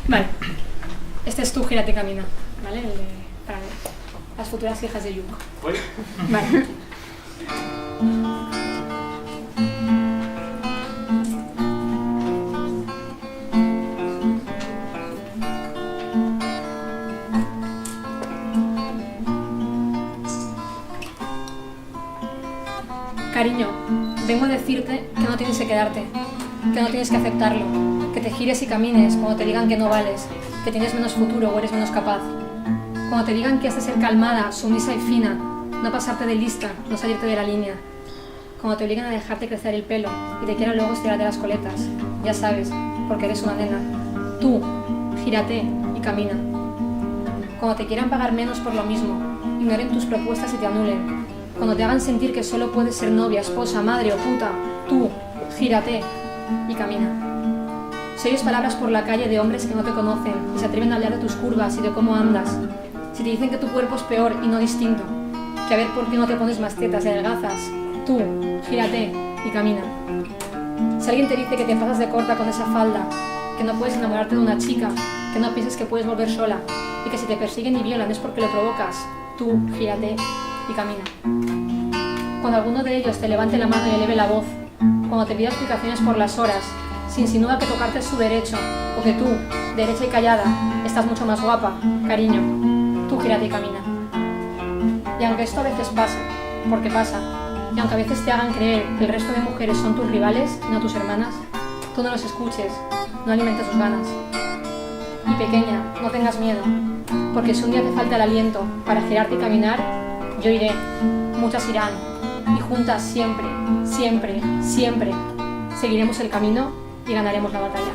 Vale. Este es tu Gírate y Camina, ¿vale? Para las futuras hijas de Yuko. ¿Voy? Vale. Cariño, vengo a decirte que no tienes que quedarte, que no tienes que aceptarlo, que te gires y camines cuando te digan que no vales, que tienes menos futuro o eres menos capaz. Cuando te digan que has de ser calmada, sumisa y fina, no pasarte de lista, no salirte de la línea. Cuando te obligan a dejarte crecer el pelo y te quieran luego estirarte las coletas, ya sabes, porque eres una nena. Tú, gírate y camina. Cuando te quieran pagar menos por lo mismo, ignoren tus propuestas y te anulen. Cuando te hagan sentir que solo puedes ser novia, esposa, madre o puta, tú, gírate y camina. Si oyes palabras por la calle de hombres que no te conocen y se atreven a hablar de tus curvas y de cómo andas, si te dicen que tu cuerpo es peor y no distinto, que a ver por qué no te pones más tetas y adelgazas, tú, gírate y camina. Si alguien te dice que te pasas de corta con esa falda, que no puedes enamorarte de una chica, que no pienses que puedes volver sola y que si te persiguen y violan es porque lo provocas, tú, gírate y camina. Cuando alguno de ellos te levante la mano y eleve la voz, cuando te pida explicaciones por las horas, si insinúa que tocarte es su derecho, o que tú, derecha y callada, estás mucho más guapa, cariño, tú gírate y camina. Y aunque esto a veces pasa, porque pasa, y aunque a veces te hagan creer que el resto de mujeres son tus rivales y no tus hermanas, tú no los escuches, no alimentes sus ganas. Y pequeña, no tengas miedo, porque si un día te falta el aliento para girarte y caminar, yo iré, muchas irán, y juntas siempre, siempre, siempre seguiremos el camino y ganaremos la batalla.